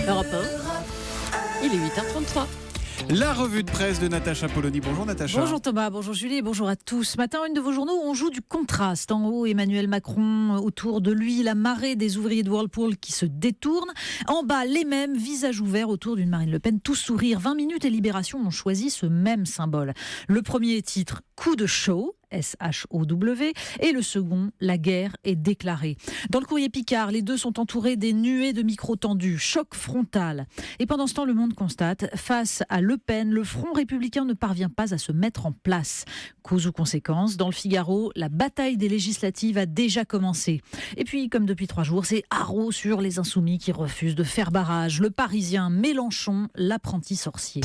Europe 1, il est 8h33. La revue de presse de Natacha Polony. Bonjour Natacha. Bonjour Thomas, bonjour Julie et bonjour à tous. Ce matin, une de vos journaux, on joue du contraste. En haut, Emmanuel Macron, autour de lui, la marée des ouvriers de Whirlpool qui se détournent. En bas, les mêmes, visages ouverts autour d'une Marine Le Pen, tous sourires. 20 minutes et Libération ont choisi ce même symbole. Le premier titre, coup de show. S-H-O-W, et le second, la guerre est déclarée. Dans le courrier Picard, les deux sont entourés des nuées de micros tendus, choc frontal. Et pendant ce temps, Le Monde constate, face à Le Pen, le Front républicain ne parvient pas à se mettre en place. Cause ou conséquence, dans le Figaro, la bataille des législatives a déjà commencé. Et puis, comme depuis 3 jours, c'est haro sur les Insoumis qui refusent de faire barrage. Le Parisien, Mélenchon, l'apprenti sorcier.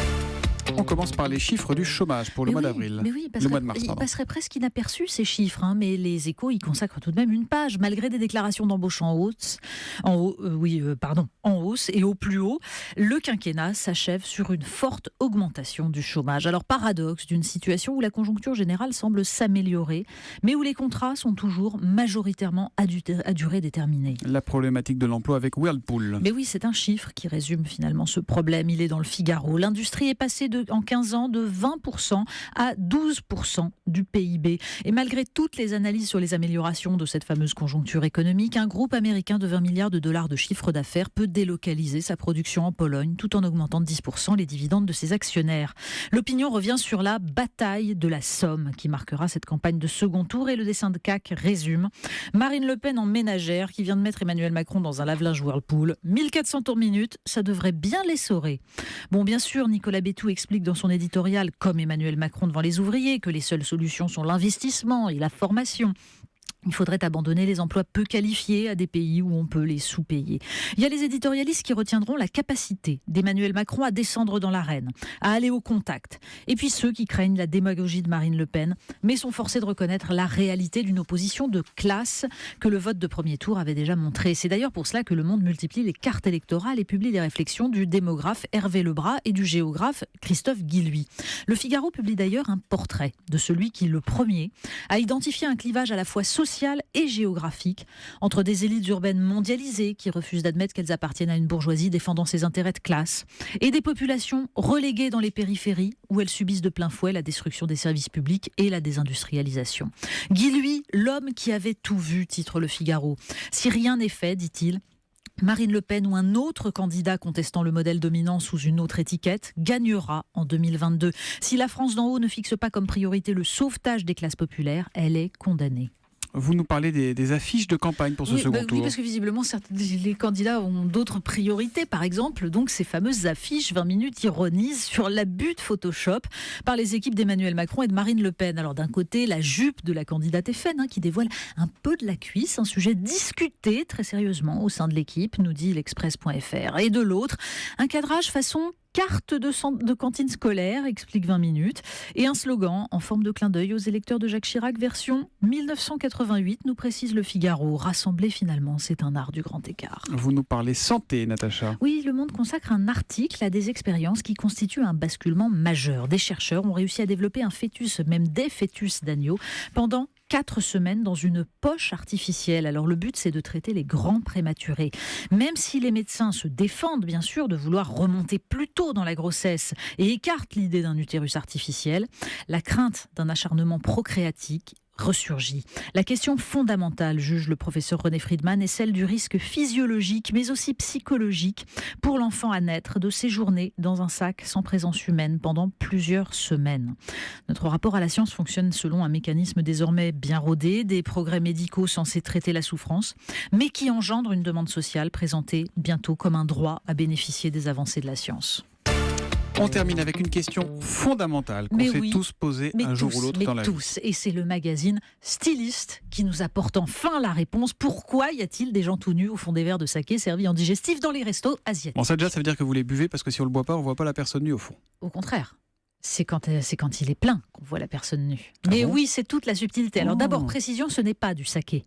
On commence par les chiffres du chômage pour le mois d'avril. Mais oui, le mois de mars, il passerait presque inaperçu ces chiffres, mais les Échos y consacrent tout de même une page, malgré des déclarations d'embauche en hausse, en hausse et au plus haut. Le quinquennat s'achève sur une forte augmentation du chômage. Alors paradoxe d'une situation où la conjoncture générale semble s'améliorer, mais où les contrats sont toujours majoritairement à durée déterminée. La problématique de l'emploi avec Whirlpool. Mais oui, c'est un chiffre qui résume finalement ce problème. Il est dans le Figaro. L'industrie est passée en 15 ans de 20% à 12% du PIB. Et malgré toutes les analyses sur les améliorations de cette fameuse conjoncture économique, un groupe américain de 20 milliards de dollars de chiffre d'affaires peut délocaliser sa production en Pologne tout en augmentant de 10% les dividendes de ses actionnaires. L'opinion revient sur la bataille de la Somme qui marquera cette campagne de second tour et le dessin de CAC résume. Marine Le Pen en ménagère qui vient de mettre Emmanuel Macron dans un lave-linge Whirlpool. 1400 tours minutes, ça devrait bien l'essorer. Bon, bien sûr, Nicolas Bétou explique dans son éditorial, comme Emmanuel Macron devant les ouvriers, que les seules solutions sont l'investissement et la formation. Il faudrait abandonner les emplois peu qualifiés à des pays où on peut les sous-payer. Il y a les éditorialistes qui retiendront la capacité d'Emmanuel Macron à descendre dans l'arène, à aller au contact. Et puis ceux qui craignent la démagogie de Marine Le Pen, mais sont forcés de reconnaître la réalité d'une opposition de classe que le vote de premier tour avait déjà montré. C'est d'ailleurs pour cela que Le Monde multiplie les cartes électorales et publie les réflexions du démographe Hervé Lebras et du géographe Christophe Guilluy. Le Figaro publie d'ailleurs un portrait de celui qui, le premier, a identifié un clivage à la fois social et géographique entre des élites urbaines mondialisées qui refusent d'admettre qu'elles appartiennent à une bourgeoisie défendant ses intérêts de classe et des populations reléguées dans les périphéries où elles subissent de plein fouet la destruction des services publics et la désindustrialisation. Guilluy, l'homme qui avait tout vu, titre Le Figaro. Si rien n'est fait, dit-il, Marine Le Pen ou un autre candidat contestant le modèle dominant sous une autre étiquette gagnera en 2022. Si la France d'en haut ne fixe pas comme priorité le sauvetage des classes populaires, elle est condamnée. Vous nous parlez des affiches de campagne pour ce second tour. Oui, parce que visiblement, les candidats ont d'autres priorités. Par exemple, donc, ces fameuses affiches 20 minutes ironisent sur l'abus de Photoshop par les équipes d'Emmanuel Macron et de Marine Le Pen. Alors d'un côté, la jupe de la candidate FN qui dévoile un peu de la cuisse, un sujet discuté très sérieusement au sein de l'équipe, nous dit l'Express.fr. Et de l'autre, un cadrage façon carte de cantine scolaire, explique 20 minutes, et un slogan en forme de clin d'œil aux électeurs de Jacques Chirac, version 1988, nous précise Le Figaro. Rassembler finalement, c'est un art du grand écart. Vous nous parlez santé, Natacha. Oui, Le Monde consacre un article à des expériences qui constituent un basculement majeur. Des chercheurs ont réussi à développer un fœtus, même des fœtus d'agneau, pendant 4 semaines dans une poche artificielle. Alors le but, c'est de traiter les grands prématurés. Même si les médecins se défendent bien sûr de vouloir remonter plus tôt dans la grossesse et écartent l'idée d'un utérus artificiel, la crainte d'un acharnement procréatique ressurgit. La question fondamentale, juge le professeur René Friedman, est celle du risque physiologique mais aussi psychologique pour l'enfant à naître de séjourner dans un sac sans présence humaine pendant plusieurs semaines. Notre rapport à la science fonctionne selon un mécanisme désormais bien rodé, des progrès médicaux censés traiter la souffrance, mais qui engendre une demande sociale présentée bientôt comme un droit à bénéficier des avancées de la science. On termine avec une question fondamentale qu'on s'est tous posée un jour ou l'autre dans la vie. Et c'est le magazine Styliste qui nous apporte enfin la réponse. Pourquoi y a-t-il des gens tout nus au fond des verres de saké servis en digestif dans les restos asiatiques ? Bon, ça déjà, ça veut dire que vous les buvez parce que si on le boit pas, on voit pas la personne nue au fond. Au contraire. C'est quand il est plein qu'on voit la personne nue. Mais oui, c'est toute la subtilité. Alors d'abord, précision, ce n'est pas du saké.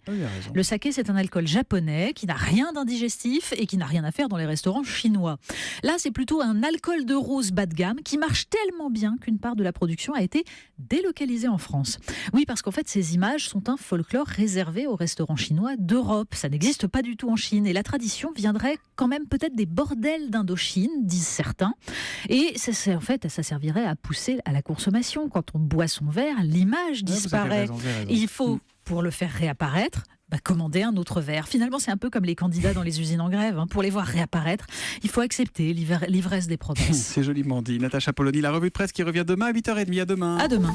Le saké, c'est un alcool japonais qui n'a rien d'indigestif et qui n'a rien à faire dans les restaurants chinois. Là, c'est plutôt un alcool de rose bas de gamme qui marche tellement bien qu'une part de la production a été délocalisée en France. Oui, parce qu'en fait, ces images sont un folklore réservé aux restaurants chinois d'Europe. Ça n'existe pas du tout en Chine. Et la tradition viendrait quand même peut-être des bordels d'Indochine, disent certains. Et ça servirait à pousser à la consommation. Quand on boit son verre, l'image disparaît. Vous avez raison. Et il faut, pour le faire réapparaître, commander un autre verre. Finalement, c'est un peu comme les candidats dans les usines en grève. Pour les voir réapparaître, il faut accepter l'ivresse des promesses. C'est joliment dit. Natacha Polony, la revue de presse qui revient demain à 8h30. À demain. À demain.